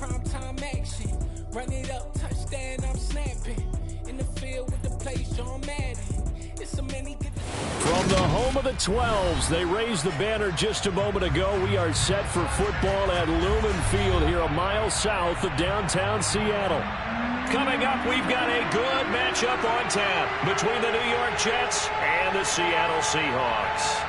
prime time action. Run it up, touchdown, I'm snapping. In the field with the play, Sean Madden. It's so many good. From the home of the 12s, they raised the banner just a moment ago. We are set for football at Lumen Field here a mile south of downtown Seattle. Coming up, we've got a good matchup on tap between the New York Jets and the Seattle Seahawks.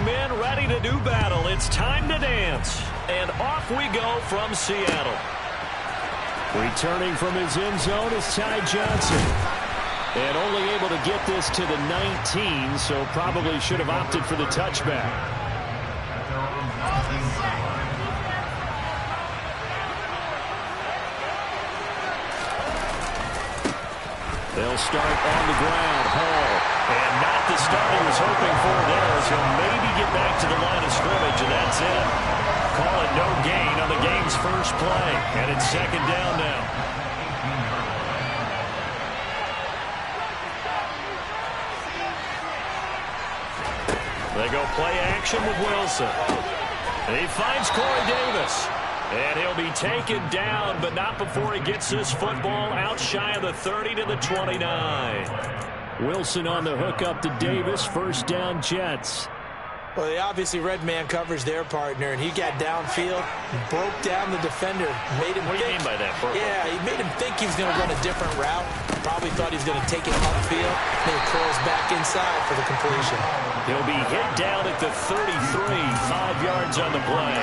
Men ready to do battle. It's time to dance. And off we go from Seattle. Returning from his end zone is Ty Johnson. And only able to get this to the 19, so probably should have opted for the touchback. They'll start on the ground. Hall. And not the start he was hoping for there, as he'll maybe get back to the line of scrimmage, and that's it. Call it no gain on the game's first play, and it's second down now. They go play action with Wilson. And he finds Corey Davis. And he'll be taken down, but not before he gets this football out shy of the 30 to the 29. Wilson on the hook up to Davis. First down, Jets. Well, they obviously read man coverage their partner, and he got downfield, broke down the defender, made him What do you mean by that, Burke? Yeah, he made him think he was going to run a different route. Probably thought he was going to take it upfield. Then he curls back inside for the completion. He'll be hit down at the 33, 5 yards on the play.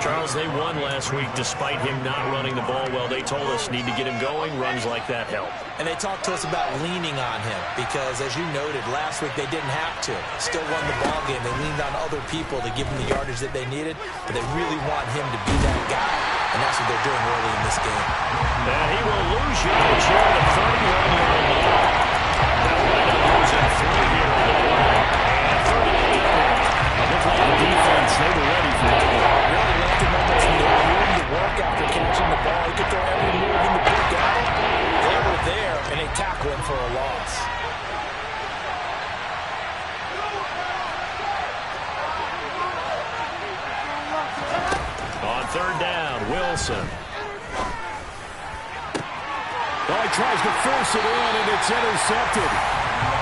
Charles, they won last week despite him not running the ball well. They told us need to get him going. Runs like that help. And they talked to us about leaning on him because, as you noted, last week they didn't have to. Still won the ball game. They leaned on other people to give them the yardage that they needed, but they really want him to be that guy, and that's what they're doing early in this game. And he will lose yardage here at the 31-yard line. Now wind up losing 3 here on the play. And 38 there. It looked like the defense, they were ready for that. Really left him almost no room to work after catching the ball. He could throw every move in the book at him. They were there, and they tackle him for a loss. On third down, Wilson. Oh, he tries to force it in, and it's intercepted.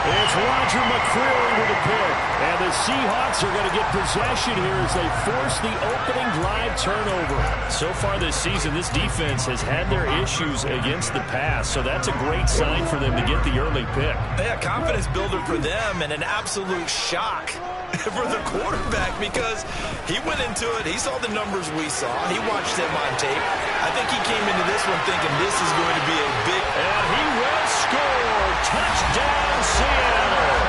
It's Roger McCreary with a pick. And the Seahawks are going to get possession here as they force the opening drive turnover. So far this season, this defense has had their issues against the pass, so that's a great sign for them to get the early pick. Yeah, confidence builder for them and an absolute shock for the quarterback because he went into it. He saw the numbers we saw. He watched them on tape. I think he came into this one thinking this is going to be a big... And he will score. Touchdown, Seattle.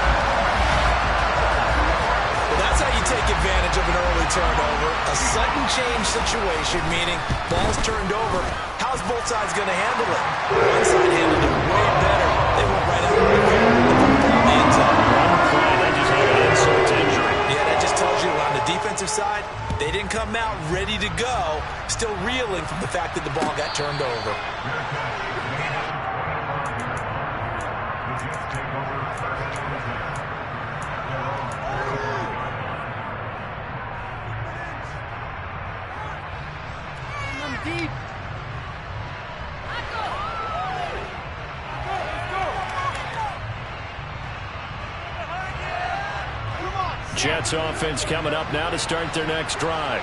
Well, that's how you take advantage of an early turnover. A sudden change situation, meaning ball's turned over. How's both sides going to handle it? One side handled it way better. They went right out of the end zone. One play, they just had an insult to injury. Yeah, that just tells you on the defensive side, they didn't come out ready to go, still reeling from the fact that the ball got turned over. Jets offense coming up now to start their next drive.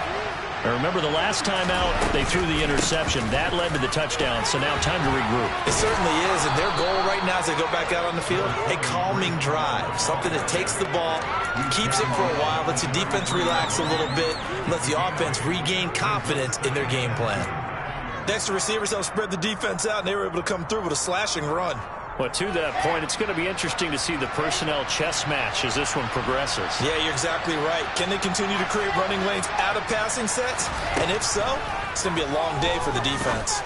Now remember, the last time out, they threw the interception. That led to the touchdown, so now time to regroup. It certainly is, and their goal right now as they go back out on the field, a calming drive, something that takes the ball, keeps it for a while, lets the defense relax a little bit, lets the offense regain confidence in their game plan. Next, the receivers helped spread the defense out, and they were able to come through with a slashing run. Well, to that point, it's going to be interesting to see the personnel chess match as this one progresses. Yeah, you're exactly right. Can they continue to create running lanes out of passing sets? And if so, it's going to be a long day for the defense.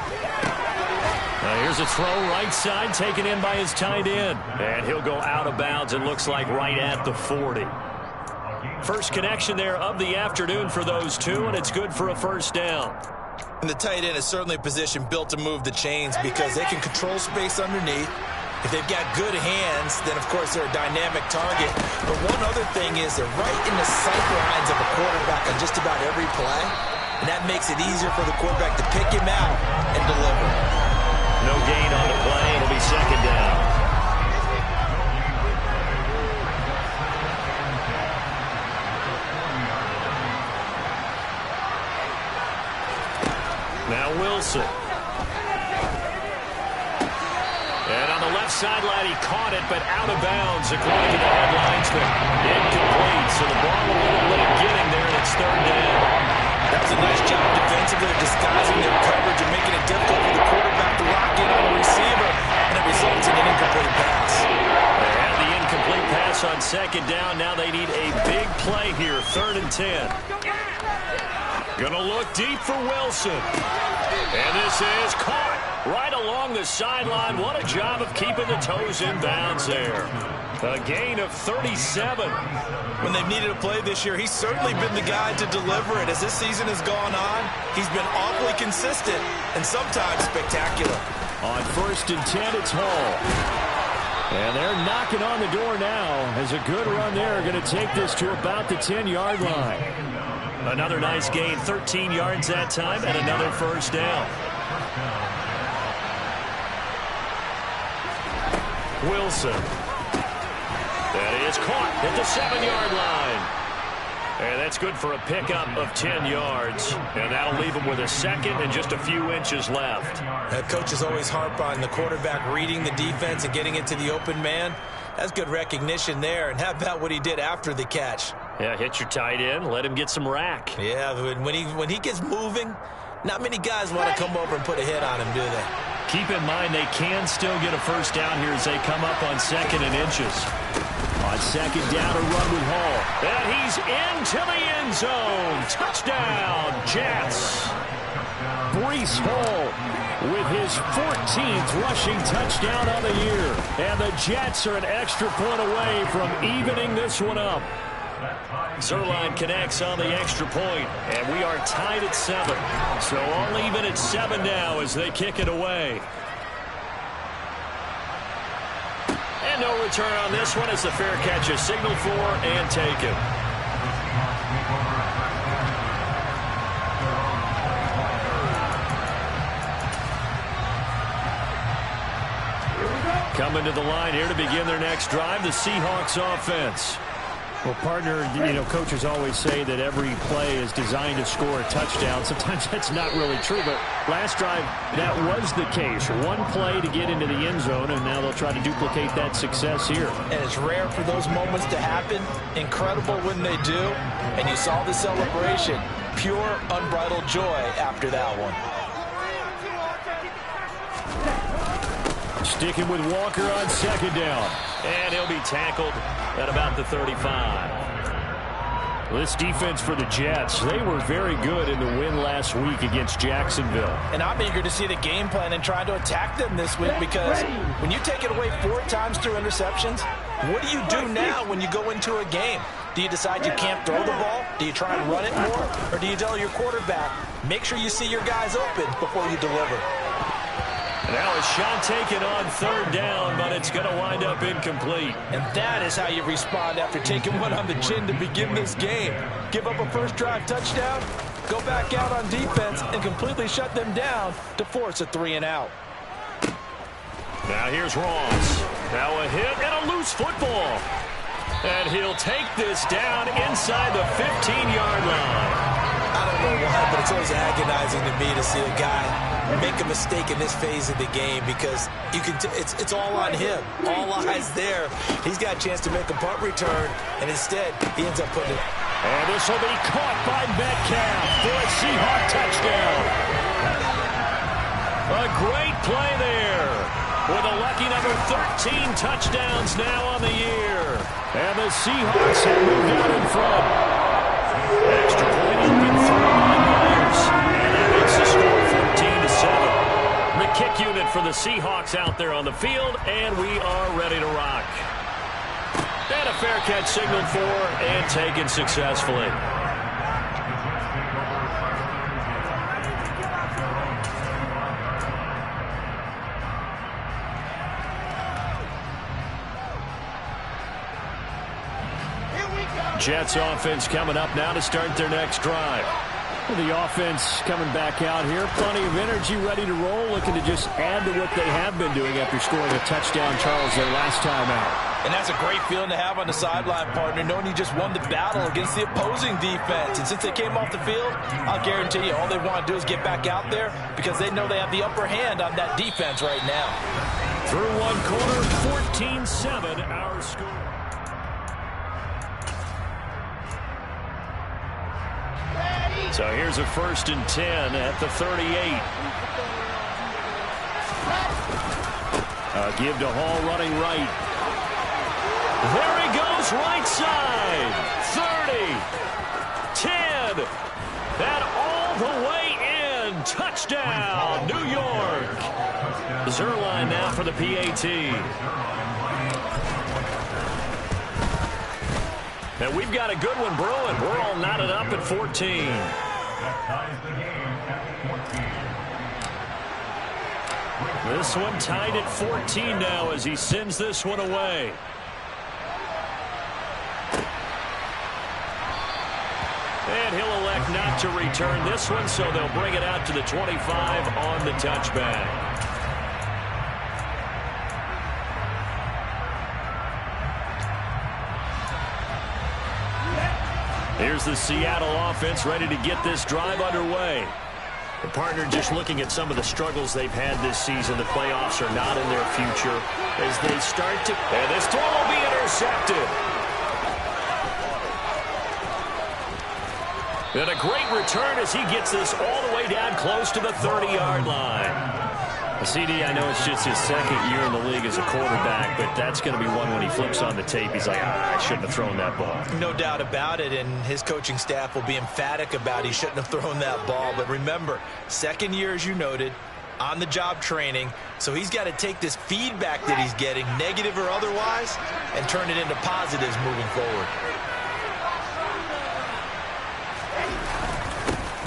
Now here's a throw right side taken in by his tight end. And he'll go out of bounds, it looks like, right at the 40. First connection there of the afternoon for those two, and it's good for a first down. And the tight end is certainly a position built to move the chains because they can control space underneath. If they've got good hands, then, of course, they're a dynamic target. But one other thing is they're right in the sight lines of a quarterback on just about every play. And that makes it easier for the quarterback to pick him out and deliver. No gain on the play. It'll be second down. Now Wilson. And on the left sideline, he caught it, but out of bounds, according to the headlinesman. Incomplete, so the ball a little late getting there, and it's third down. That was a nice job defensively of disguising their coverage and making it difficult for the quarterback to lock in on the receiver, and it results in an incomplete pass. They had the incomplete pass on second down. Now they need a big play here, 3rd and 10. Gonna look deep for Wilson. And this is caught right along the sideline. What a job of keeping the toes in bounds there. A gain of 37. When they've needed a play this year, he's certainly been the guy to deliver it. As this season has gone on, he's been awfully consistent and sometimes spectacular. On 1st and 10, it's Hall. And they're knocking on the door now as a good run there. Going to take this to about the 10-yard line. Another nice gain, 13 yards that time, and another first down. Wilson. That is caught at the 7-yard line. And that's good for a pickup of 10 yards. And that'll leave him with a second and just a few inches left. Coaches always harp on the quarterback reading the defense and getting it to the open man. That's good recognition there. And how about what he did after the catch? Yeah, hit your tight end, let him get some rack. Yeah, when he gets moving, not many guys want to come over and put a hit on him, do they? Keep in mind they can still get a first down here as they come up on 2nd and inches. On 2nd down, a run with Hall. And he's into the end zone. Touchdown, Jets. Breece Hall with his 14th rushing touchdown on the year. And the Jets are an extra point away from evening this one up. Zerline connects on the extra point, and we are tied at 7. So all even at 7 now as they kick it away. And no return on this one as the fair catch is signaled for and taken. Coming to the line here to begin their next drive, the Seahawks offense. Well, partner, coaches always say that every play is designed to score a touchdown. Sometimes that's not really true, but last drive, that was the case. One play to get into the end zone, and now they'll try to duplicate that success here. And it's rare for those moments to happen. Incredible when they do. And you saw the celebration. Pure, unbridled joy after that one. Sticking with Walker on 2nd down. And he'll be tackled at about the 35. This defense for the Jets, they were very good in the win last week against Jacksonville. And I'm eager to see the game plan and try to attack them this week because when you take it away 4 times through interceptions, what do you do now when you go into a game? Do you decide you can't throw the ball? Do you try and run it more? Or do you tell your quarterback, make sure you see your guys open before you deliver? Now a shot taken on 3rd down, but it's going to wind up incomplete. And that is how you respond after taking one on the chin to begin this game. Give up a first drive touchdown, go back out on defense, and completely shut them down to force a 3-and-out. Now here's Ross. Now a hit and a loose football. And he'll take this down inside the 15-yard line. I don't know why, but it's always agonizing to me to see a guy make a mistake in this phase of the game because you can. It's all on him. All eyes there. He's got a chance to make a punt return, and instead he ends up putting it. And this will be caught by Metcalf for a Seahawk touchdown. A great play there with a lucky number 13 touchdowns now on the year. And the Seahawks have moved out in front. Extra point has been thrown by Myers. And that makes the score 14-7. The kick unit for the Seahawks out there on the field, and we are ready to rock. And a fair catch signaled for and taken successfully. Jets offense coming up now to start their next drive. The offense coming back out here. Plenty of energy, ready to roll, looking to just add to what they have been doing after scoring a touchdown, Charles, their last time out. And that's a great feeling to have on the sideline, partner, knowing you just won the battle against the opposing defense. And since they came off the field, I'll guarantee you all they want to do is get back out there because they know they have the upper hand on that defense right now. Through one quarter, 14-7, our score. So here's a 1st and 10 at the 38. Give to Hall running right. There he goes, right side. 30, 10, and all the way in. Touchdown, New York. Zerline now for the PAT. And we've got a good one brewing. We're all knotted up at 14. This one tied at 14 now as he sends this one away. And he'll elect not to return this one, so they'll bring it out to the 25 on the touchback. Here's the Seattle offense ready to get this drive underway. The partner just looking at some of the struggles they've had this season. The playoffs are not in their future as they start to... And this throw will be intercepted. And a great return as he gets this all the way down close to the 30-yard line. CD, I know it's just his second year in the league as a quarterback, but that's going to be one when he flips on the tape. He's like, I shouldn't have thrown that ball. No doubt about it, and his coaching staff will be emphatic about he shouldn't have thrown that ball. But remember, second year, as you noted, on-the-job training, so he's got to take this feedback that he's getting, negative or otherwise, and turn it into positives moving forward.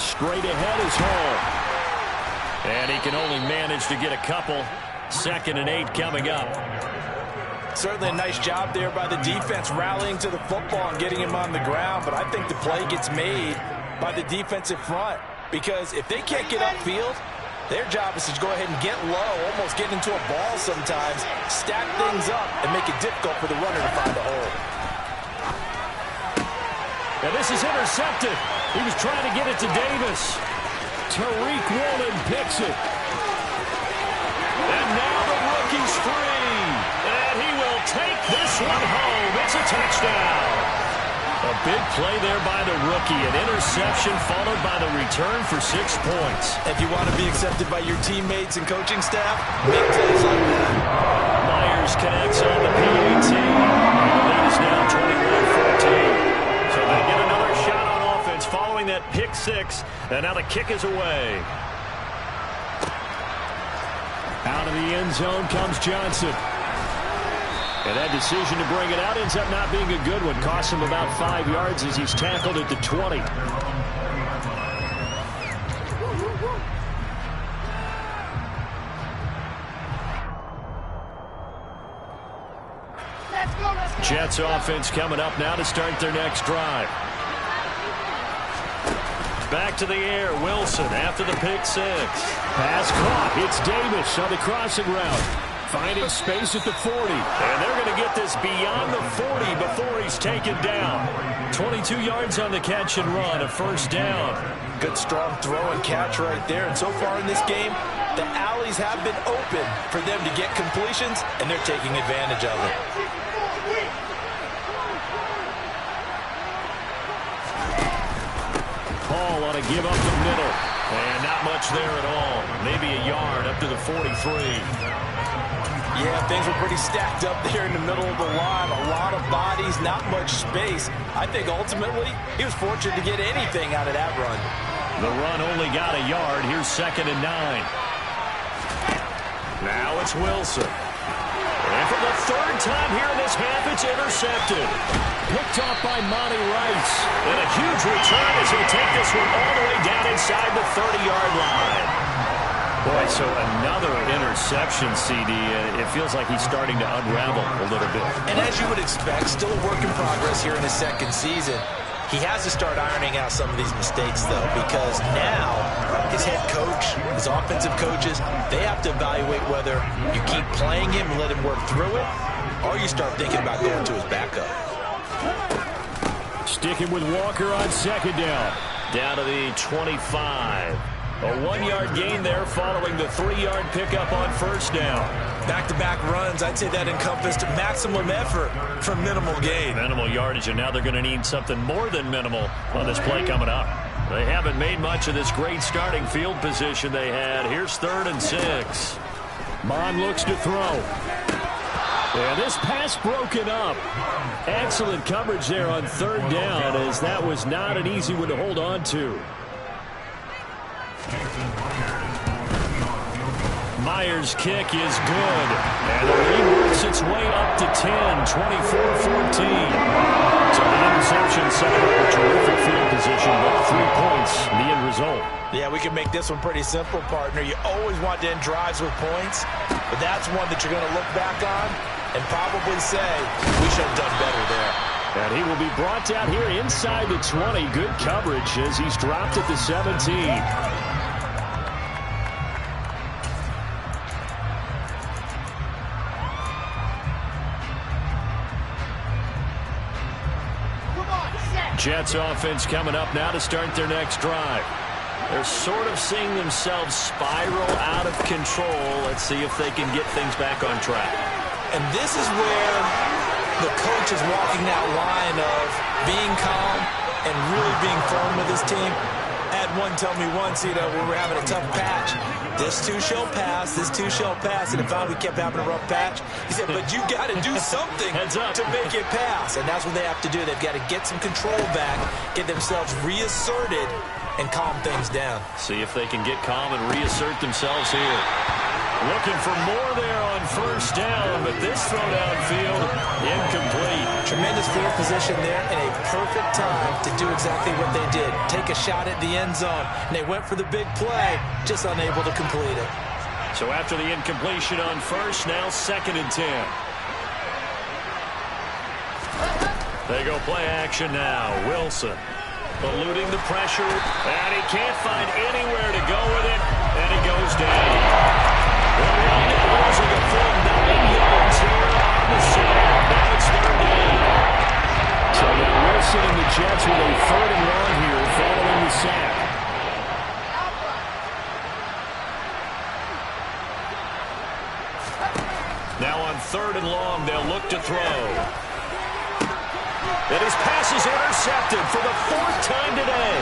Straight ahead is Hall. And he can only manage to get a couple. 2nd and 8 coming up. Certainly a nice job there by the defense rallying to the football and getting him on the ground. But I think the play gets made by the defensive front. Because if they can't get upfield, their job is to go ahead and get low, almost get into a ball sometimes, stack things up, and make it difficult for the runner to find a hole. And this is intercepted. He was trying to get it to Davis. Tariq Woolen picks it. And now the rookie's free. And he will take this one home. It's a touchdown. A big play there by the rookie. An interception followed by the return for 6 points. If you want to be accepted by your teammates and coaching staff, make plays like that. Myers connects on the PAT. The lead is now 21-14. So they get another shot on offense following that pick 6. And now the kick is away. Out of the end zone comes Johnson. And that decision to bring it out ends up not being a good one. Costs him about 5 yards as he's tackled at the 20. Jets offense coming up now to start their next drive. Back to the air, Wilson after the pick 6. Pass caught, it's Davis on the crossing route. Finding space at the 40. And they're going to get this beyond the 40 before he's taken down. 22 yards on the catch and run, a 1st down. Good strong throw and catch right there. And so far in this game, the alleys have been open for them to get completions, and they're taking advantage of it. Hall on a give up the middle. And not much there at all. Maybe a yard up to the 43. Yeah, things were pretty stacked up there in the middle of the line. A lot of bodies, not much space. I think ultimately he was fortunate to get anything out of that run. The run only got a yard. Here's 2nd and 9. Now it's Wilson. And for the 3rd time here in this half, it's intercepted. Picked off by Monty Rice. And a huge return as he'll take this one all the way down inside the 30-yard line. Boy, so another interception, CD. It feels like he's starting to unravel a little bit. And as you would expect, still a work in progress here in his second season. He has to start ironing out some of these mistakes, though, because now his head coach, his offensive coaches, they have to evaluate whether you keep playing him and let him work through it, or you start thinking about going to his backup. Sticking with Walker on second down. Down to the 25. A 1-yard gain there following the 3-yard pickup on first down. Back-to-back runs, I'd say that encompassed maximum effort for minimal gain. Minimal yardage, and now they're going to need something more than minimal on this play coming up. They haven't made much of this great starting field position they had. Here's 3rd and 6. Mon looks to throw. And this pass broken up. Excellent coverage there on 3rd down, as that was not an easy one to hold on to. Myers' kick is good. And the lead works its way up to 10, 24-14. So the interception set up a terrific field position, but 3 points, the end result. Yeah, we can make this one pretty simple, partner. You always want to end drives with points, but that's one that you're going to look back on and probably say, we should have done better there. And he will be brought down here inside the 20. Good coverage as he's dropped at the 17. Jets offense coming up now to start their next drive. They're sort of seeing themselves spiral out of control. Let's see if they can get things back on track. And this is where the coach is walking that line of being calm and really being firm with his team. I had one tell me once, when we were having a tough patch, this too shall pass, this too shall pass. And if we kept having a rough patch, he said, but you got to do something to make it pass. And that's what they have to do. They've got to get some control back, get themselves reasserted, and calm things down. See if they can get calm and reassert themselves here. Looking for more there on first down, but this throw downfield, incomplete. Tremendous field position there and a perfect time to do exactly what they did. Take a shot at the end zone, and they went for the big play, just unable to complete it. So after the incompletion on first, now 2nd and 10. They go play action now. Wilson eluding the pressure, and he can't find anywhere to go with it, and he goes down. Well, we end up losing a full 9 yards here on the sack. Now it's 3rd down. So now Wilson and the Jets with a 3rd and 1 here following the sack. Now on 3rd and long, they'll look to throw. And his pass is intercepted for the 4th time today.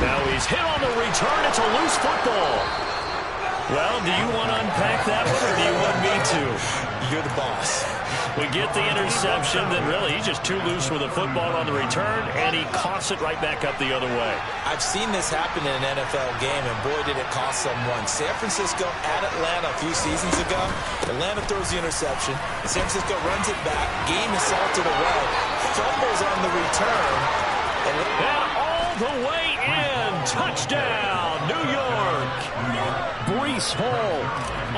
Now he's hit on the return. It's a loose football. Well, do you want to unpack that one, or do you want me to? You're the boss. We get the interception, then really he's just too loose with the football on the return, and he coughs it right back up the other way. I've seen this happen in an NFL game, and boy, did it cost someone. San Francisco at Atlanta a few seasons ago. Atlanta throws the interception. San Francisco runs it back. Game is salted away. Fumbles on the return. And all the way in. Touchdown, New York. Breece Hall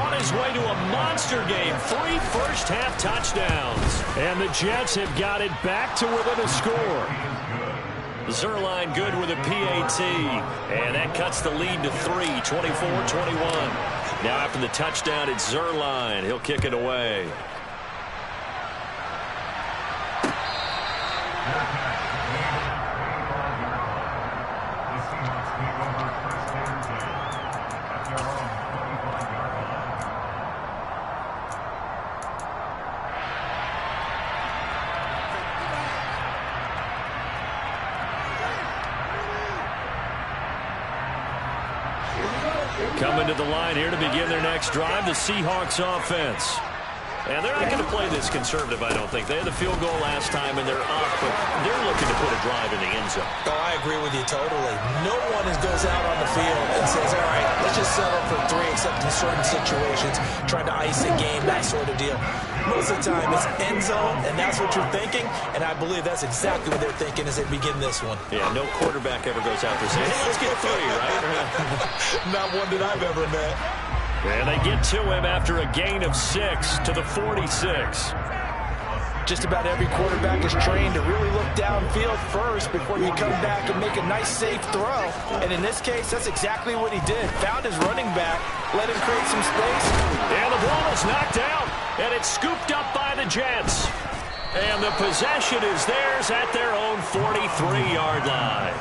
on his way to a monster game. 3 first-half touchdowns. And the Jets have got it back to within a score. Zerline good with a PAT. And that cuts the lead to 3, 24-21. Now after the touchdown, it's Zerline. He'll kick it away. Coming to the line here to begin their next drive, the Seahawks offense. And they're not going to play this conservative, I don't think. They had the field goal last time, and they're up, but they're looking to put a drive in the end zone. Oh, I agree with you totally. No one goes out on the field and says, all right, let's just settle for 3, except in certain situations, trying to ice a game, that sort of deal. Most of the time, it's end zone, and that's what you're thinking, and I believe that's exactly what they're thinking as they begin this one. Yeah, no quarterback ever goes out there saying, hey, let's get 3, right? Not one that I've ever met. And they get to him after a gain of 6 to the 46. Just about every quarterback is trained to really look downfield first before you come back and make a nice, safe throw. And in this case, that's exactly what he did. Found his running back, let him create some space. And the ball is knocked out, and it's scooped up by the Jets. And the possession is theirs at their own 43-yard line.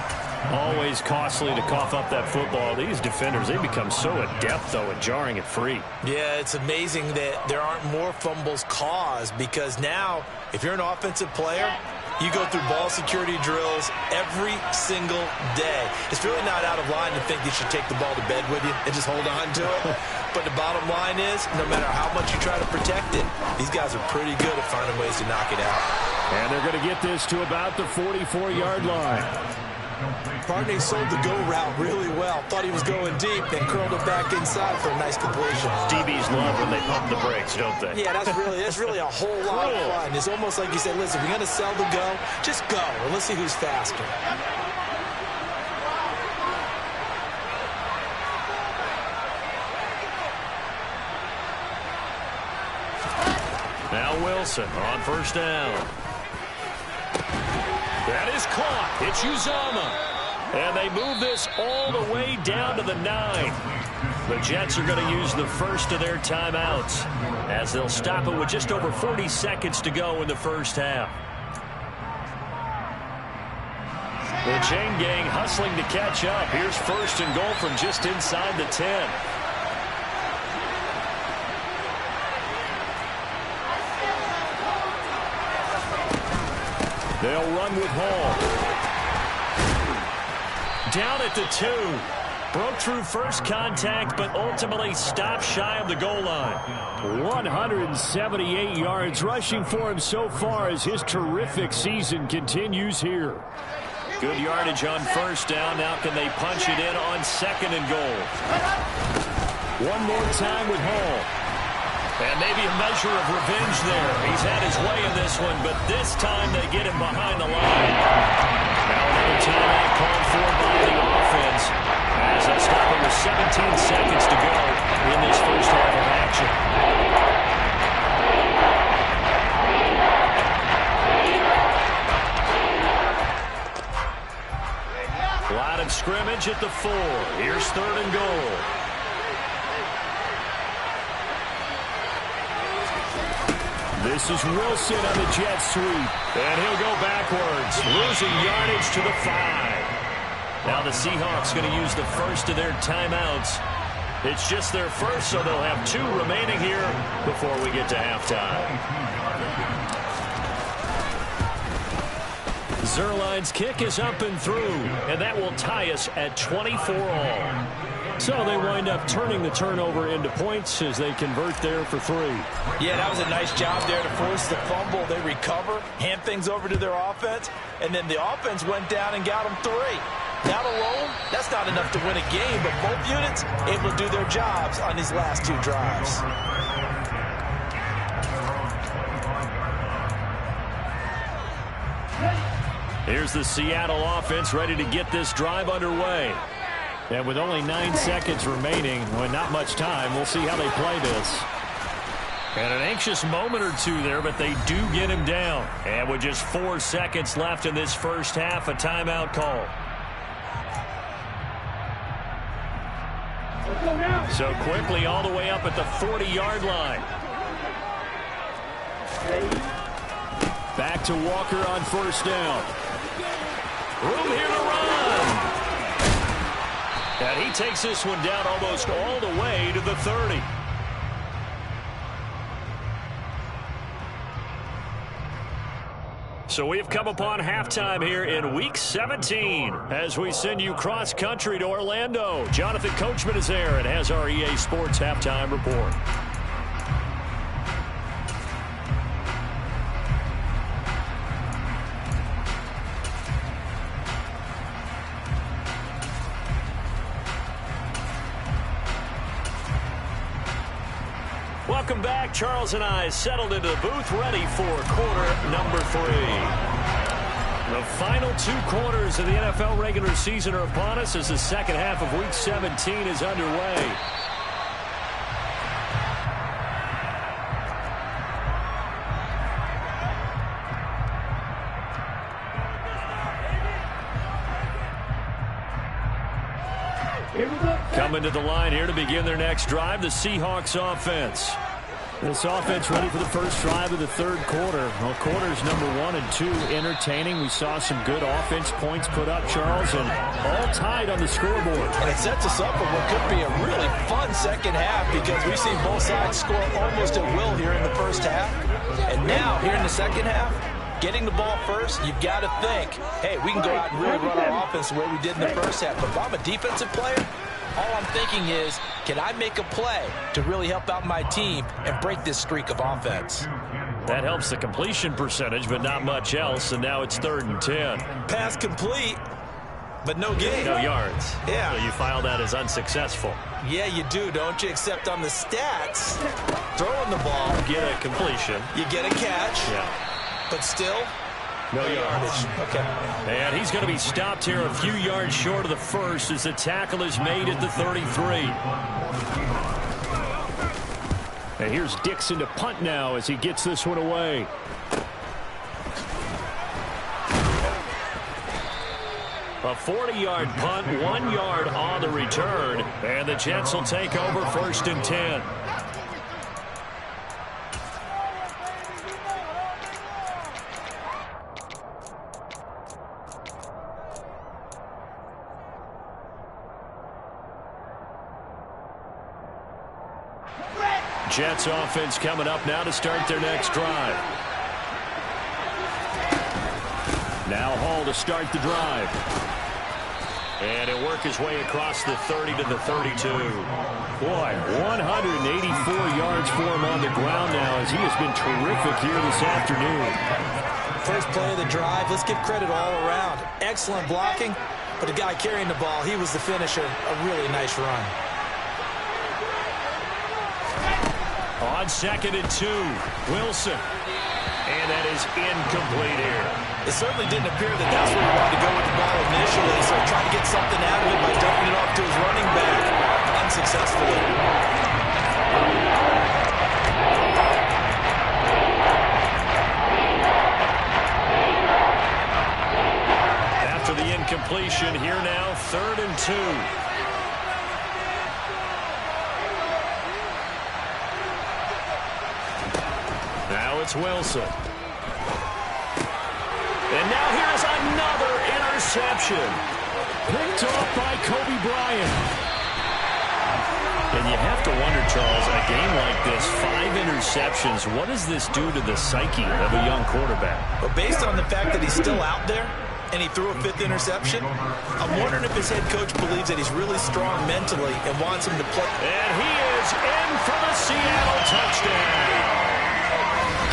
Always costly to cough up that football. These defenders, they become so adept, though, at jarring it free. Yeah, it's amazing that there aren't more fumbles caused, because now, if you're an offensive player, you go through ball security drills every single day. It's really not out of line to think you should take the ball to bed with you and just hold on to it. But the bottom line is, no matter how much you try to protect it, these guys are pretty good at finding ways to knock it out. And they're going to get this to about the 44-yard line. Barney sold the go route really well. Thought he was going deep, then curled it back inside for a nice completion. DBs love when they pump the brakes, don't they? Yeah, that's really a whole lot of fun. It's almost like you say, listen, if you're going to sell the go, just go, and let's see who's faster. Now Wilson on first down. That is caught. It's Uzama. And they move this all the way down to the 9. The Jets are going to use the first of their timeouts as they'll stop it with just over 40 seconds to go in the first half. The chain gang hustling to catch up. Here's first and goal from just inside the 10. They'll run with Hall. Down at the 2. Broke through first contact, but ultimately stopped shy of the goal line. 178 yards rushing for him so far as his terrific season continues here. Good yardage on first down. Now can they punch it in on second and goal? One more time with Hall. And maybe a measure of revenge there. He's had his way in this one, but this time they get him behind the line. Now another timeout called for by the offense as they stop it with 17 seconds to go in this first half of action. Line of scrimmage at the 4. Here's third and goal. This is Wilson on the jet sweep, and he'll go backwards, losing yardage to the 5. Now the Seahawks going to use the first of their timeouts. It's just their first, so they'll have 2 remaining here before we get to halftime. Zerline's kick is up and through, and that will tie us at 24-all. So they wind up turning the turnover into points as they convert there for 3. Yeah, that was a nice job there to force the fumble. They recover, hand things over to their offense, and then the offense went down and got them 3. That alone, that's not enough to win a game, but both units able to do their jobs on these last 2 drives. Here's the Seattle offense ready to get this drive underway. And with only 9 seconds remaining, well, not much time, we'll see how they play this. And an anxious moment or 2 there, but they do get him down. And with just 4 seconds left in this first half, a timeout call. So quickly all the way up at the 40-yard line. Back to Walker on first down. Room here to run. And he takes this one down almost all the way to the 30. So we've come upon halftime here in Week 17 as we send you cross-country to Orlando. Jonathan Coachman is there and has our EA Sports Halftime Report. Welcome back. Charles and I settled into the booth, ready for quarter number 3. The final 2 quarters of the NFL regular season are upon us as the second half of Week 17 is underway. Coming to the line here to begin their next drive, the Seahawks offense. This offense ready for the first drive of the third quarter. Well, quarters number 1 and 2 entertaining. We saw some good offense points put up, Charles, and all tied on the scoreboard. And it sets us up for what could be a really fun second half because we've seen both sides score almost at will here in the first half. And now, here in the second half, getting the ball first, you've got to think, hey, we can go out and really run our offense the way we did in the first half. But if I'm a defensive player, all I'm thinking is, can I make a play to really help out my team and break this streak of offense? That helps the completion percentage, but not much else, and now it's 3rd and 10. Pass complete, but no gain. No yards. Yeah. So you file that as unsuccessful. Yeah, you do, don't you? Except on the stats, throwing the ball. Get a completion. You get a catch. Yeah. But still, no yardage. Okay. And he's going to be stopped here a few yards short of the first as the tackle is made at the 33. And here's Dixon to punt now as he gets this one away. A 40-yard punt, 1 yard on the return. And the Jets will take over 1st and 10. Jets offense coming up now to start their next drive. Now Hall to start the drive. And he'll work his way across the 30 to the 32. Boy, 184 yards for him on the ground now as he has been terrific here this afternoon. First play of the drive, let's give credit all around. Excellent blocking, but the guy carrying the ball, he was the finisher. A really nice run. On 2nd and 2, Wilson. And that is incomplete here. It certainly didn't appear that that's where he wanted to go with the ball initially, so he tried to get something out of it by dumping it off to his running back unsuccessfully. After the incompletion, here now, 3rd and 2. Now it's Wilson. And now here's another interception. Picked off by Kobe Bryant. And you have to wonder, Charles, a game like this, 5 interceptions, what does this do to the psyche of a young quarterback? But based on the fact that he's still out there and he threw a 5th interception, I'm wondering if his head coach believes that he's really strong mentally and wants him to play. And he is in for the Seattle touchdown.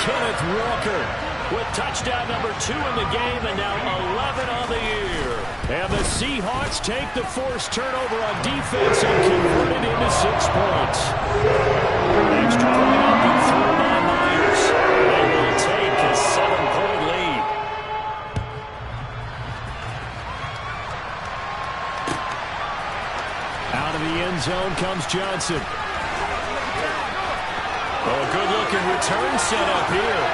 Kenneth Walker with touchdown number 2 in the game and now 11 on the year. And the Seahawks take the forced turnover on defense and convert it into 6 points. Extra point up and through by Myers. They will take a 7-point lead. Out of the end zone comes Johnson. Oh, good-looking return set up here.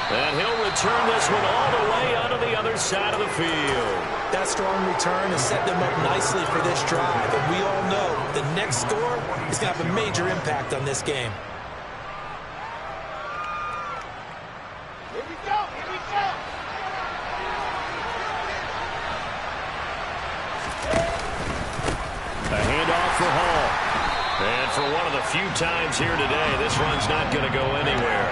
And he'll return this one all the way out of the other side of the field. That strong return has set them up nicely for this drive. And we all know the next score is going to have a major impact on this game. Here we go, here we go. A handoff for Hall. And for one of the few times here today, this run's not going to go anywhere.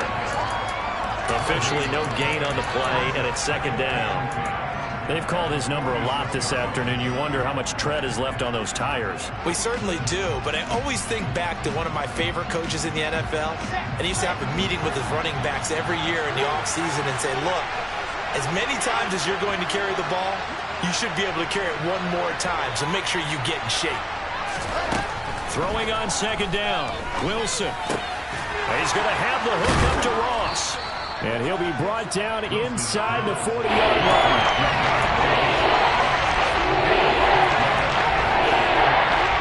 Officially no gain on the play, and it's 2nd down. They've called his number a lot this afternoon. You wonder how much tread is left on those tires. We certainly do, but I always think back to one of my favorite coaches in the NFL, and he used to have a meeting with his running backs every year in the offseason and say, look, as many times as you're going to carry the ball, you should be able to carry it one more time, so make sure you get in shape. Throwing on second down. Wilson. He's going to have the hook up to Ross. And he'll be brought down inside the 40-yard line.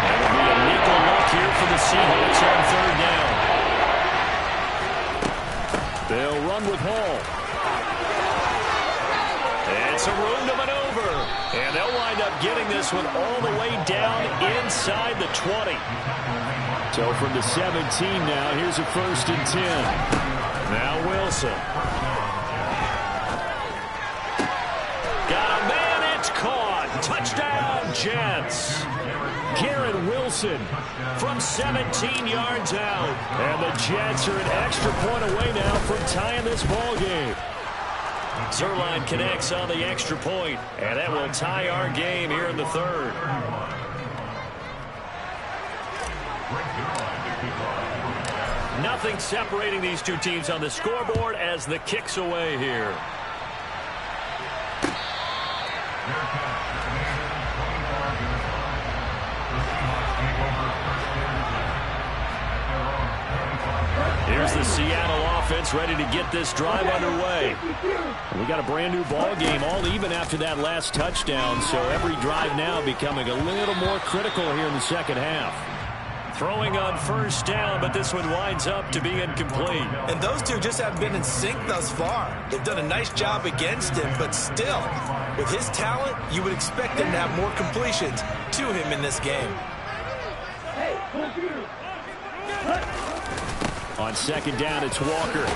That'll be a nickel look here for the Seahawks on third down. They'll run with Hall. It's a room to maneuver. And they'll wind up getting this one all the way down inside the 20. So from the 17 now, here's a 1st and 10. Now Wilson. Got a man, it's caught. Touchdown, Jets. Garrett Wilson from 17 yards out. And the Jets are an extra point away now from tying this ball game. Zerline connects on the extra point, and that will tie our game here in the third. Nothing separating these two teams on the scoreboard as the kick's away here. Here's the Seattle offense ready to get this drive underway. We got a brand new ball game, all even after that last touchdown, so every drive now becoming a little more critical here in the second half. Throwing on first down, but this one winds up to be incomplete. And those two just haven't been in sync thus far. They've done a nice job against him, but still, with his talent, you would expect him to have more completions to him in this game. On second down, it's Walker.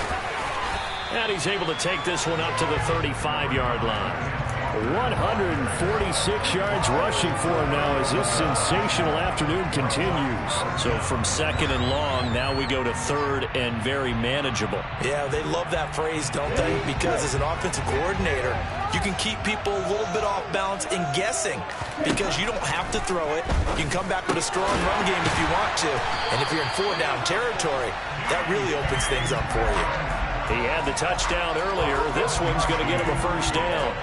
And he's able to take this one up to the 35-yard line. 146 yards rushing for him now as this sensational afternoon continues. So from second and long, now we go to third and very manageable. Yeah, they love that phrase, don't they? Because as an offensive coordinator, you can keep people a little bit off balance and guessing because you don't have to throw it. You can come back with a strong run game if you want to. And if you're in four-down territory, that really opens things up for you. He had the touchdown earlier. This one's going to get him a first down.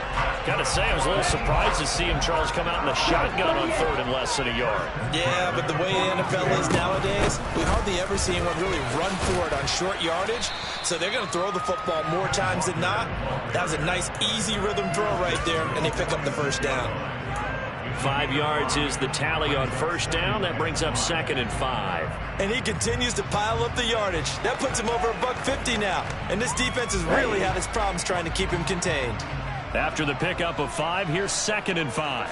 Got to say, I was a little surprised to see him, Charles, come out in the shotgun on third and less than a yard. Yeah, but the way the NFL is nowadays, we hardly ever see anyone really run for it on short yardage. So they're going to throw the football more times than not. That was a nice, easy rhythm throw right there, and they pick up the first down. 5 yards is the tally on first down. That brings up second and 5. And he continues to pile up the yardage. That puts him over $150 now. And this defense has really had its problems trying to keep him contained. After the pickup of 5, here's second and 5.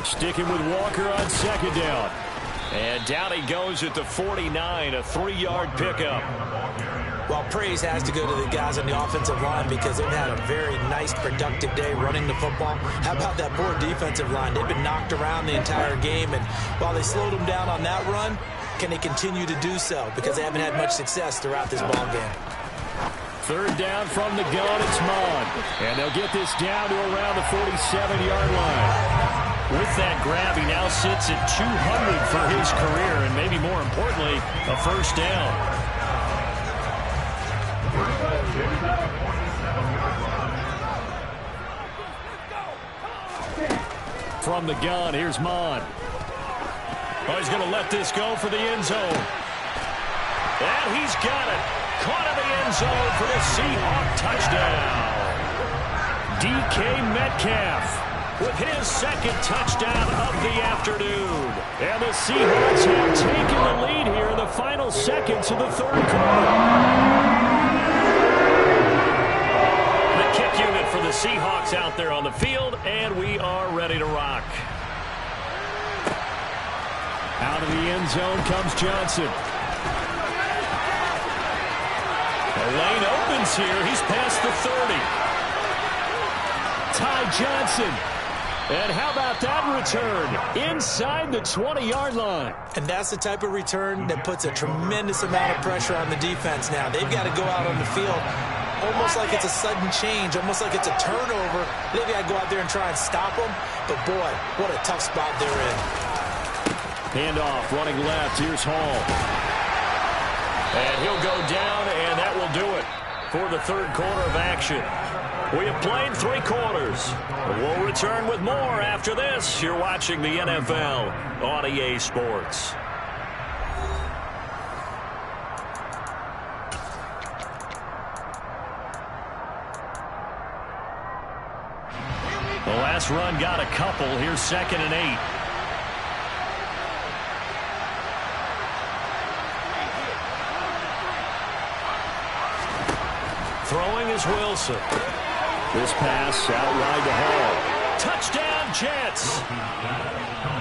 Sticking with Walker on second down. And down he goes at the 49, a 3-yard pickup. Well, praise has to go to the guys on the offensive line because they've had a very nice, productive day running the football. How about that poor defensive line? They've been knocked around the entire game, and while they slowed them down on that run, can they continue to do so? Because they haven't had much success throughout this ball game. Third down from the gun, it's Mon. And they'll get this down to around the 47-yard line. With that grab, he now sits at 200 for his career, and maybe more importantly, a first down. From the gun, here's Mon. Oh, he's going to let this go for the end zone. And he's got it. Caught in the end zone for the Seahawk touchdown. DK Metcalf with his second touchdown of the afternoon. And the Seahawks have taken the lead here in the final seconds of the third quarter. The kick unit for the Seahawks out there on the field, and we are ready to rock. Out of the end zone comes Johnson. The lane opens here. He's past the 30. Ty Johnson. And how about that return? Inside the 20-yard line. And that's the type of return that puts a tremendous amount of pressure on the defense now. They've got to go out on the field almost like it's a sudden change, almost like it's a turnover. They've got to go out there and try and stop them. But, boy, what a tough spot they're in. Handoff, running left. Here's Hall. And he'll go down, and that will do it for the third quarter of action. We have played 3 quarters. We'll return with more after this. You're watching the NFL on EA Sports. The last run got a couple. Here's 2nd and 8. Throwing is Wilson. This pass out wide to Hall. Touchdown, Jets.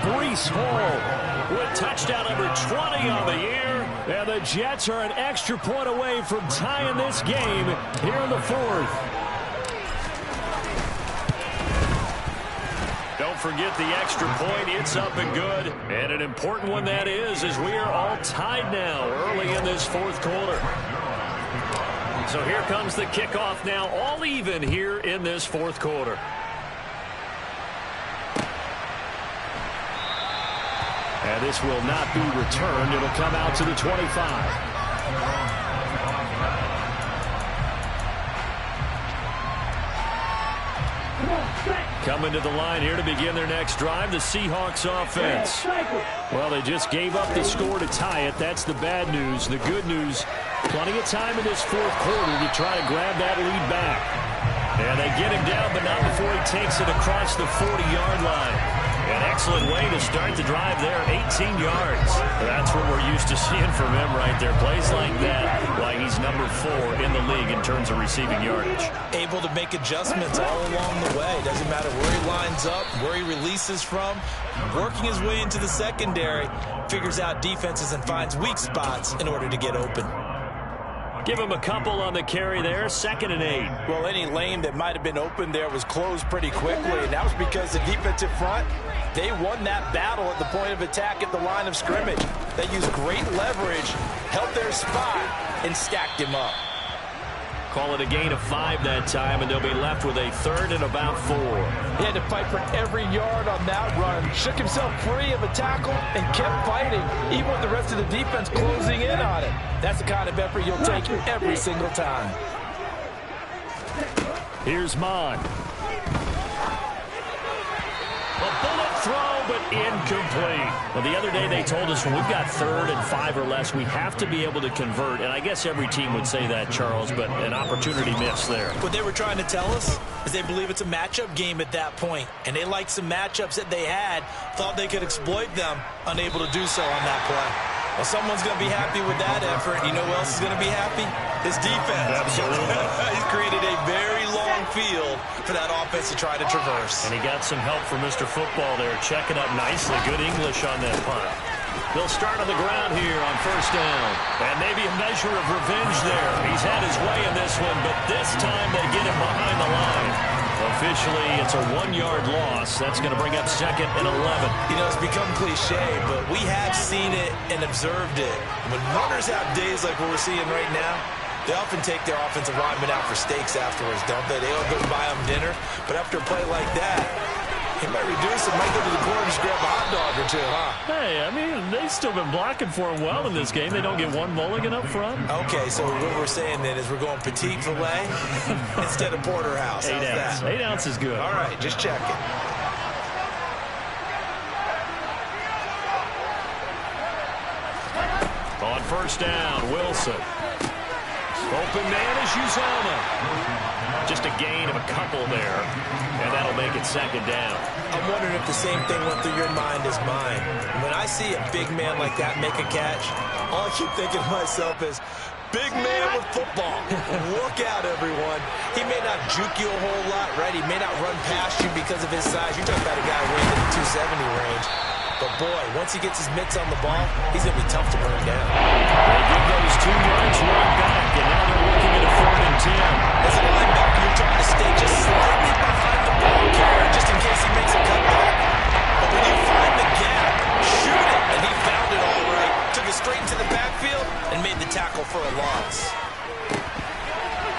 Breece Hall with touchdown number 20 on the year. And the Jets are an extra point away from tying this game here in the 4th. Don't forget the extra point. It's up and good. And an important one that is, as we are all tied now early in this 4th quarter. So here comes the kickoff now, all even here in this 4th quarter. And this will not be returned. It'll come out to the 25. Coming to the line here to begin their next drive, the Seahawks offense. Well, they just gave up the score to tie it. That's the bad news. The good news, plenty of time in this 4th quarter to try to grab that lead back. And they get him down, but not before he takes it across the 40-yard line. An excellent way to start the drive there, 18 yards. That's what we're used to seeing from him right there. Plays like that, why he's number 4 in the league in terms of receiving yardage. Able to make adjustments all along the way. Doesn't matter where he lines up, where he releases from. Working his way into the secondary, figures out defenses and finds weak spots in order to get open. Give him a couple on the carry there, 2nd and 8. Well, any lane that might have been open there was closed pretty quickly, and that was because the defensive front, they won that battle at the point of attack at the line of scrimmage. They used great leverage, held their spot, and stacked him up. Call it a gain of 5 that time, and they'll be left with a 3rd and about 4. He had to fight for every yard on that run, shook himself free of a tackle, and kept fighting, even with the rest of the defense closing in on it. That's the kind of effort you'll take every single time. Here's Mon. A bullet throw, but incomplete. Well, the other day they told us when we've got 3rd and 5 or less, we have to be able to convert. And I guess every team would say that, Charles, but an opportunity missed there. What they were trying to tell us is they believe it's a matchup game at that point. And they liked some matchups that they had, thought they could exploit them, unable to do so on that play. Well, someone's going to be happy with that effort. You know who else is going to be happy? His defense. Absolutely. He's created a very long field for that offense to try to traverse. And he got some help from Mr. Football there, checking up nicely. Good English on that punt. They'll start on the ground here on 1st down. And maybe a measure of revenge there. He's had his way in this one, but this time they get him behind the line. Officially, it's a 1-yard loss. That's going to bring up 2nd and 11. You know, it's become cliche, but we have seen it and observed it. When runners have days like what we're seeing right now, they often take their offensive linemen out for steaks afterwards, don't they? They all go buy them dinner. But after a play like that, he might reduce it, might go to the corner and just grab a hot dog or two, huh? Hey, I mean, they've still been blocking for him well in this game. They don't get one mulligan up front. Okay, so what we're saying then is we're going petite filet instead of porterhouse. 8 ounce. That? 8 ounce is good. All right, just checking. On 1st down, Wilson. Open man is Uzomah. Just a gain of a couple there, and that'll make it 2nd down. I'm wondering if the same thing went through your mind as mine. When I see a big man like that make a catch, all I keep thinking to myself is, big man with football. Look out, everyone. He may not juke you a whole lot, right? He may not run past you because of his size. You're talking about a guy weighing in the 270 range. But, boy, once he gets his mitts on the ball, he's going to be tough to bring down. They get those 2 yards right back, and now they're looking at a 3rd and 10. As a linebacker, you're trying to stay just slightly behind the ball carrier just in case he makes a cutback. But when you find the gap, shoot it. And he found it all right. Took it straight into the backfield and made the tackle for a loss.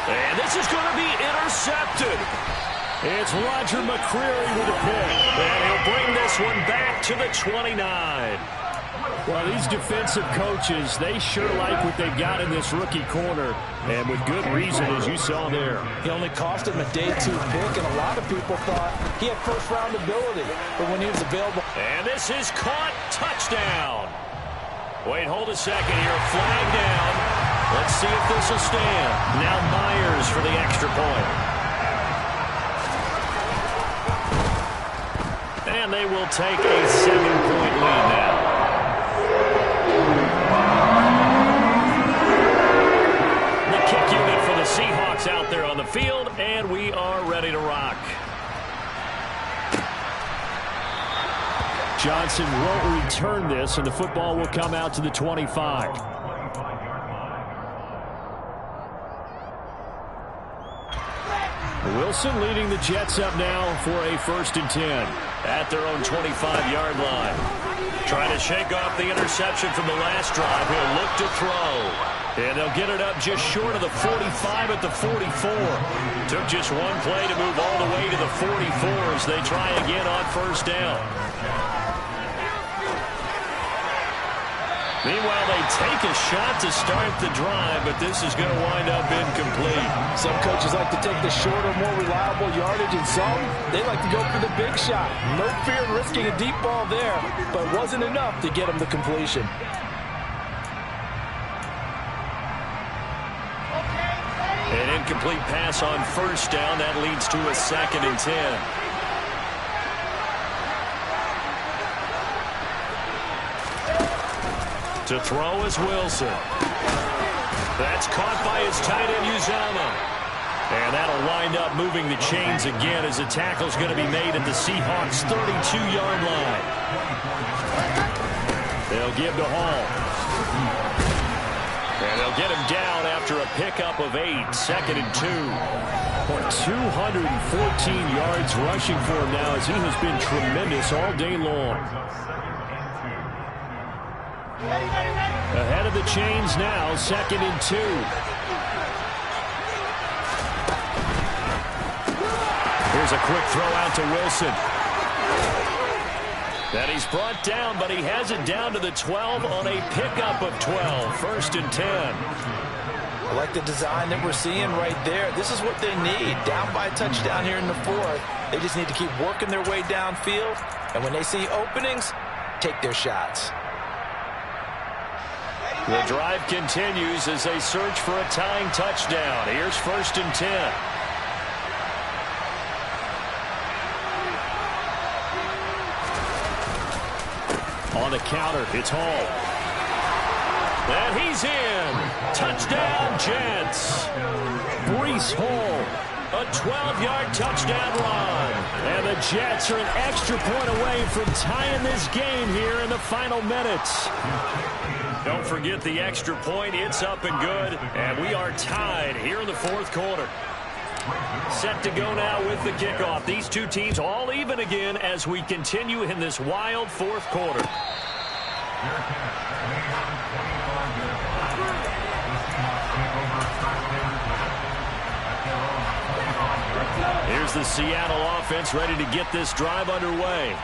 And this is going to be intercepted. It's Roger McCreary with a pick. And he'll bring this one back to the 29. Well, these defensive coaches, they sure like what they've got in this rookie corner, and with good reason, as you saw there. He only cost him a day 2 pick, and a lot of people thought he had first-round ability. But when he was available... And this is caught. Touchdown. Wait, hold a second here. Flag down. Let's see if this will stand. Now Myers for the extra point. And they will take a 7-point lead now. The kick unit for the Seahawks out there on the field, and we are ready to rock. Johnson won't return this, and the football will come out to the 25. Wilson leading the Jets up now for a 1st and 10 at their own 25-yard line. Trying to shake off the interception from the last drive. He'll look to throw. And they'll get it up just short of the 45 at the 44. Took just one play to move all the way to the 44 as they try again on 1st down. Meanwhile, they take a shot to start the drive, but this is going to wind up incomplete. Some coaches like to take the shorter, more reliable yardage, and some, they like to go for the big shot. No fear in risking a deep ball there, but it wasn't enough to get them the completion. An incomplete pass on 1st down. That leads to a 2nd and 10. To throw is Wilson. That's caught by his tight end, Uzama. And that'll wind up moving the chains again as the tackle's going to be made at the Seahawks' 32-yard line. They'll give to Hall. And they'll get him down after a pickup of 8, 2nd and 2. 214 yards rushing for him now as he has been tremendous all day long. Ahead of the chains now, 2nd and 2. Here's a quick throw out to Wilson. That he's brought down, but he has it down to the 12 on a pickup of 12. 1st and 10. I like the design that we're seeing right there. This is what they need. Down by a touchdown here in the 4th. They just need to keep working their way downfield. And when they see openings, take their shots. The drive continues as they search for a tying touchdown. Here's 1st and 10. On the counter, it's Hall. And he's in. Touchdown, Jets. Breece Hall, a 12-yard touchdown run. And the Jets are an extra point away from tying this game here in the final minutes. Don't forget the extra point. It's up and good. And we are tied here in the 4th quarter. Set to go now with the kickoff. These two teams all even again as we continue in this wild 4th quarter. Here's the Seattle offense ready to get this drive underway.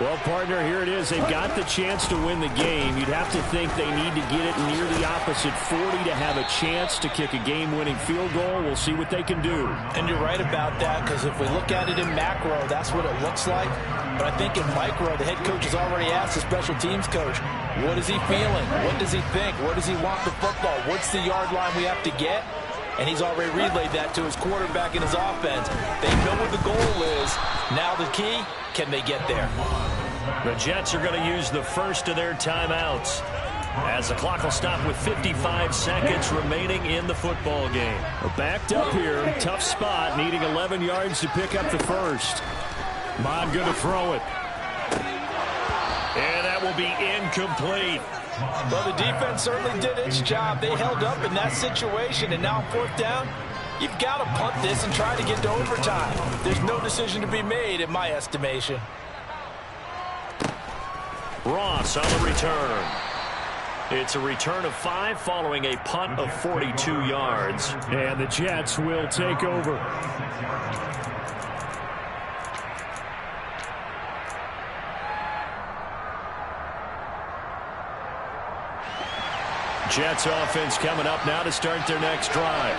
Well, partner, here it is. They've got the chance to win the game. You'd have to think they need to get it near the opposite 40 to have a chance to kick a game-winning field goal. We'll see what they can do. And you're right about that, because if we look at it in macro, that's what it looks like. But I think in micro, the head coach has already asked the special teams coach, what is he feeling? What does he think? Where does he want the football? What's the yard line we have to get? And he's already relayed that to his quarterback and his offense. They know what the goal is. Now the key, can they get there? The Jets are going to use the first of their timeouts as the clock will stop with 55 seconds remaining in the football game. Backed up here, tough spot, needing 11 yards to pick up the first. Bond going to throw it. And that will be incomplete. Well, the defense certainly did its job. They held up in that situation, and now 4th down, you've got to punt this and try to get to overtime. There's no decision to be made in my estimation. Ross on the return. It's a return of 5 following a punt of 42 yards. And the Jets will take over. Jets offense coming up now to start their next drive.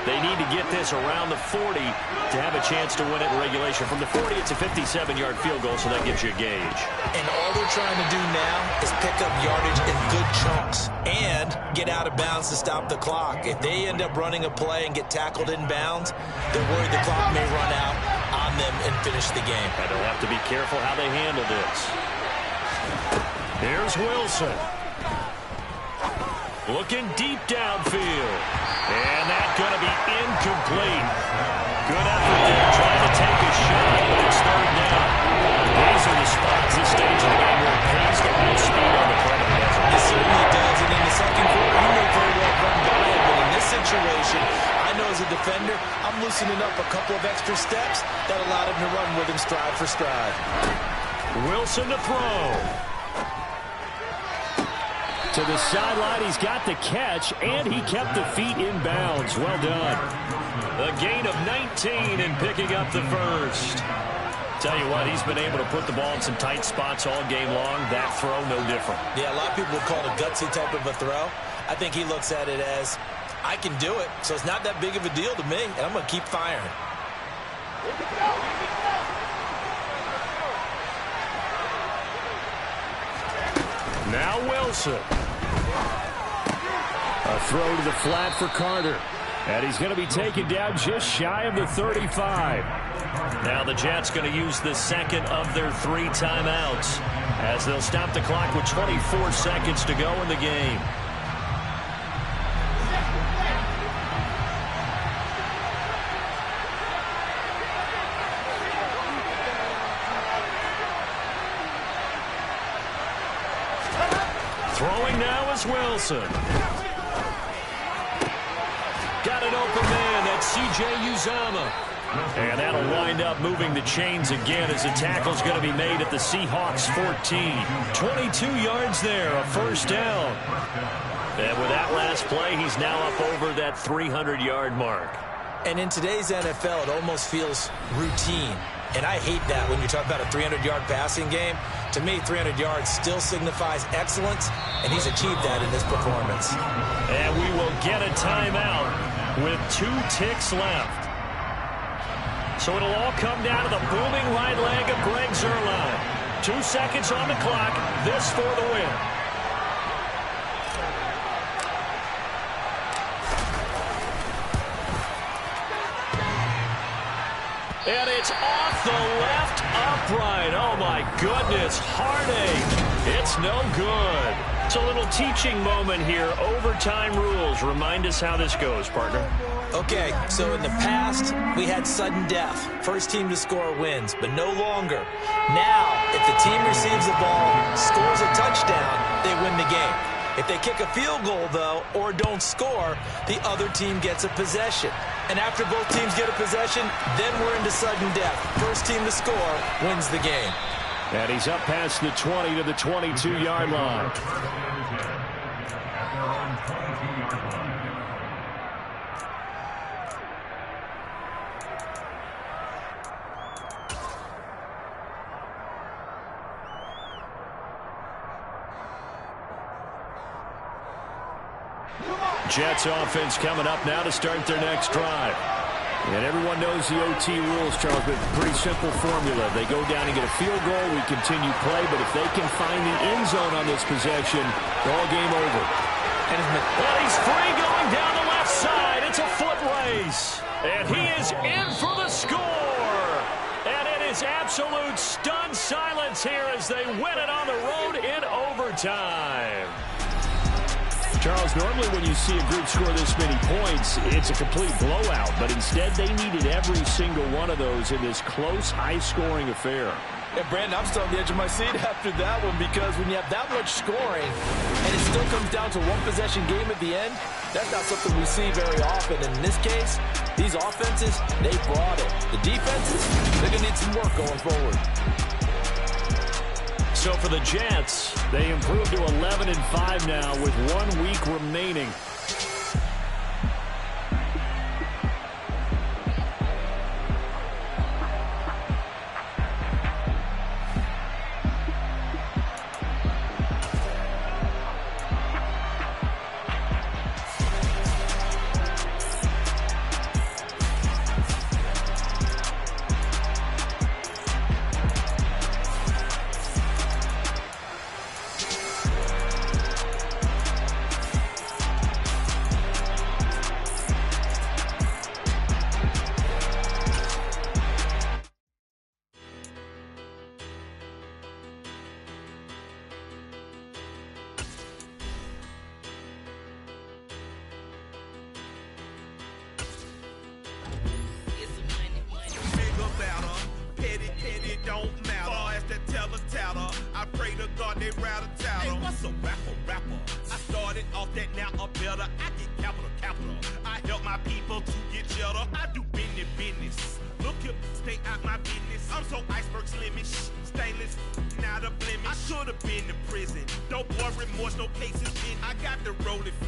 They need to get this around the 40 to have a chance to win it in regulation. From the 40, it's a 57-yard field goal, so that gives you a gauge. And all they're trying to do now is pick up yardage in good chunks and get out of bounds to stop the clock. If they end up running a play and get tackled in bounds, they're worried the clock may run out on them and finish the game. And they'll have to be careful how they handle this. Here's Wilson. Looking deep downfield. And that's going to be incomplete. Good effort there, trying to take a shot, but it's third down. These are the spots, this stage of the game, where it pays to have speed on the perimeter, doesn't it? It certainly does, and in the second quarter, he may very well run by it, but in this situation, I know as a defender, I'm loosening up a couple of extra steps that allowed him to run with him stride for stride. Wilson to throw. To the sideline, he's got the catch, and he kept the feet in bounds. Well done. A gain of 19 and picking up the first. Tell you what, he's been able to put the ball in some tight spots all game long. That throw, no different. Yeah, a lot of people would call it a gutsy type of a throw. I think he looks at it as, I can do it, so it's not that big of a deal to me, and I'm going to keep firing. Here we go. Here we go. Now Wilson. A throw to the flat for Carter. And he's going to be taken down just shy of the 35. Now the Jets going to use the second of their 3 timeouts as they'll stop the clock with 24 seconds to go in the game. Throwing now is Wilson. Got an open man. That's C.J. Uzomah. And that'll wind up moving the chains again as the tackle's going to be made at the Seahawks 14. 22 yards there, a first down. And with that last play, he's now up over that 300-yard mark. And in today's NFL, it almost feels routine. And I hate that when you talk about a 300-yard passing game. To me, 300 yards still signifies excellence, and he's achieved that in this performance. And we will get a timeout with 2 ticks left. So it'll all come down to the booming right leg of Greg Zuerlein. 2 seconds on the clock. This for the win. And it's off the left upright. Oh, my goodness. Heartache. It's no good. It's a little teaching moment here. Overtime rules. Remind us how this goes, partner. Okay, so in the past, we had sudden death. First team to score wins, but no longer. Now, if the team receives the ball, scores a touchdown, they win the game. If they kick a field goal, though, or don't score, the other team gets a possession. And after both teams get a possession, then we're into sudden death. First team to score wins the game. And he's up past the 20 to the 22-yard line. Jets offense coming up now to start their next drive. And everyone knows the OT rules, Charles, but pretty simple formula. They go down and get a field goal, we continue play, but if they can find the end zone on this possession, all game over. And he's free going down the left side. It's a foot race. And he is in for the score. And it is absolute stunned silence here as they win it on the road in overtime. Charles, normally when you see a group score this many points, it's a complete blowout. But instead, they needed every single one of those in this close, high-scoring affair. Yeah, Brandon, I'm still on the edge of my seat after that one because when you have that much scoring and it still comes down to one possession game at the end, that's not something we see very often. And in this case, these offenses, they brought it. The defenses, they're going to need some work going forward. So for the Jets, they improve to 11-5 now with 1 week remaining. better. I get capital. I help my people to get cheddar. I do business. Look here, stay out my business. I'm so iceberg slimish, stainless, not a blemish. I should have been to prison. Don't boy remorse, no cases in. I got the rolling flow.